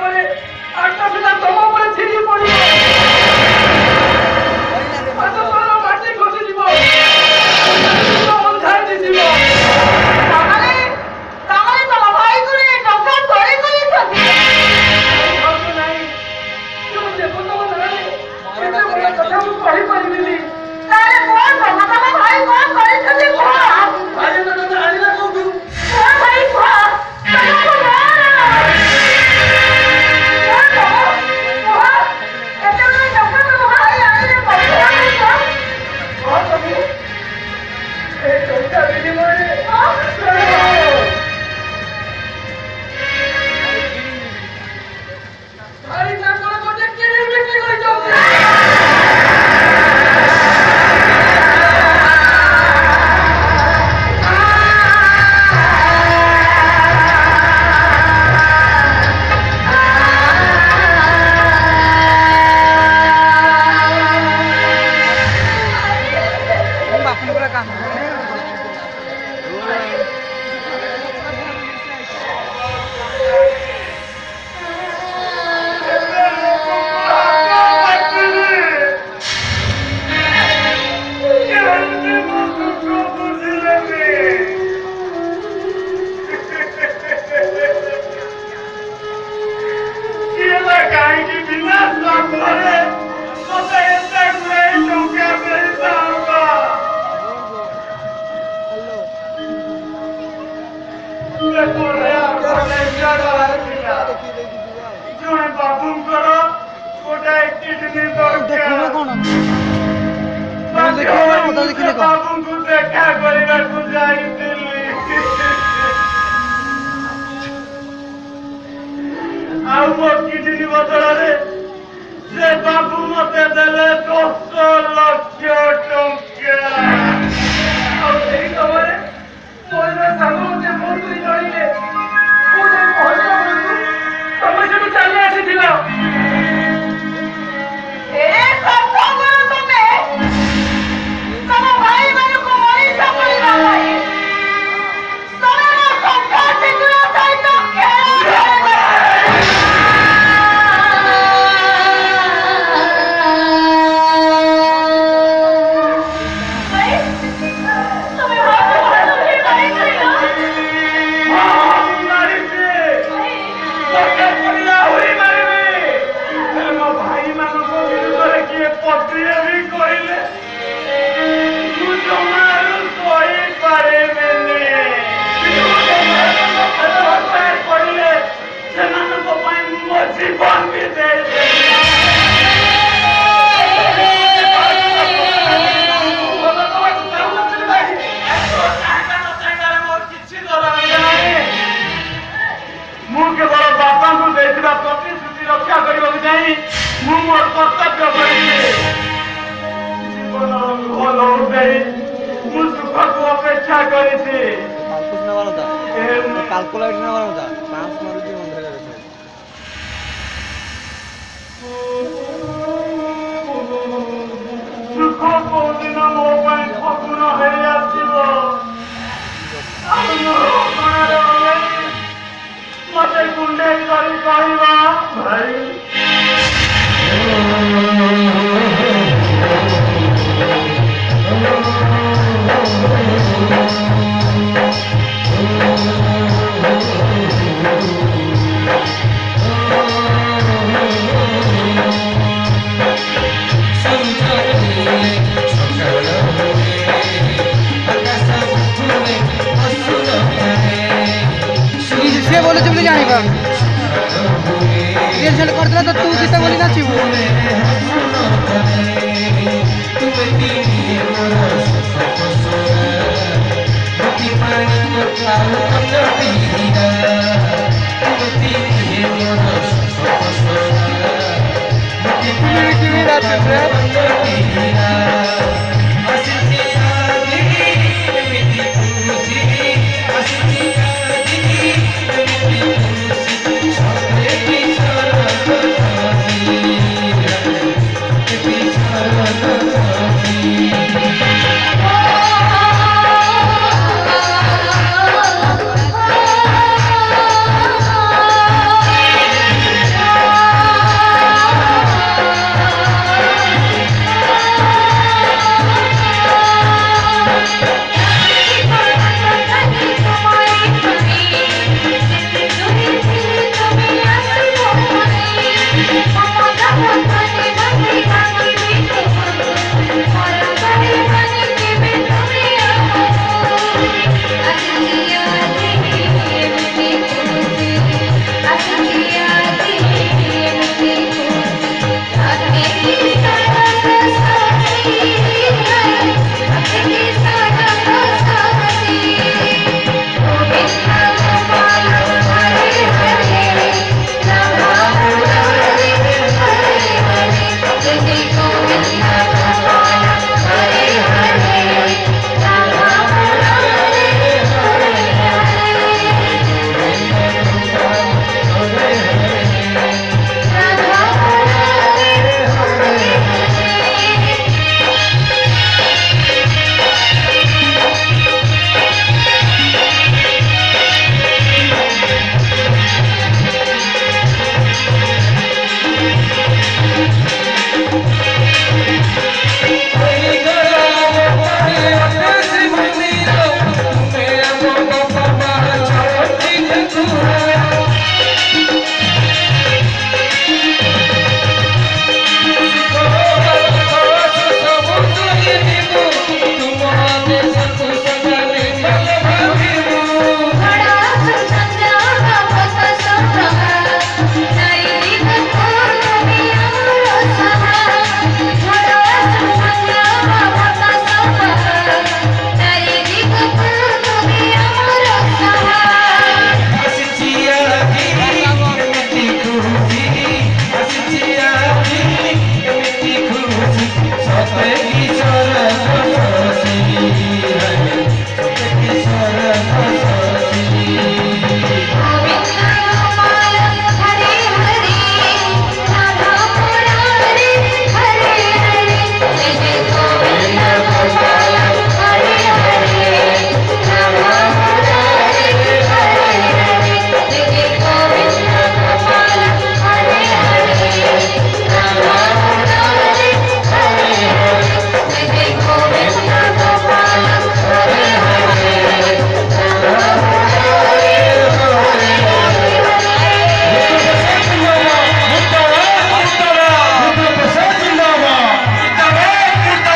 ପରେ ଆଠ ପିଲା ତମ ଉପରେ ଛିଡ଼ି ପଡ଼ିବ। ମାଟି ଖସିଯିବ, ଅନ୍ଧାର ଦିଶିବ। ତମ ଭାଇକୁ ଟଙ୍କା ଚୋରି କରିଛନ୍ତି। ନାହିଁ ତୁମେ ଦେଖୁଥିବ ନାଇଁ ଏତେ ବଡ଼ କଥା ମୁଁ କହିପାରିବିନି। ତାହେଲେ କଣ ତମ ଭାଇ କଣ କରିଛନ୍ତି କୁହ? ଭାଇ ଆଣିଲା କୋଉଠୁ? ଭାଇ କୁହ। ବାବୁଙ୍କୁ ଦେଖା କରିବାକୁ ଯାଇଥିଲି ଆଉ ମୋ କିଡନୀ ବଦଳରେ ସେ ବାବୁ ମତେ ଦେଲେ 10 ଲକ୍ଷ ଟଙ୍କା। ଆଉ ସେଇ ସମୟରେ ମୋର ସାଙ୍ଗ ମତେ ଫୋନ କରି ଜଣେଇଲେ ମୁଁ ଯାଇ ପହଞ୍ଚିଲା ବେଳକୁ ତମେ ସେଠୁ ଚାଲି ଆସିଥିଲ। ମୁଁ ମୋର କର୍ତ୍ତବ୍ୟ କରିବି। ଜୀବନର ଭଲ ଦେଇ ମୁଁ ସୁଖକୁ ଅପେକ୍ଷା କରିଛି। ସୁଖ କୋଉଦିନ ମୋ ପାଇଁ ଫଗୁଣ ହେଇ ଆସିବ। ମତେ କୁଣ୍ଡେଇ କରି କହିବା ଭାଇ से बोले तुमने जाने का रिहर्सल करते तो तू गीत बोली नाचिबू रे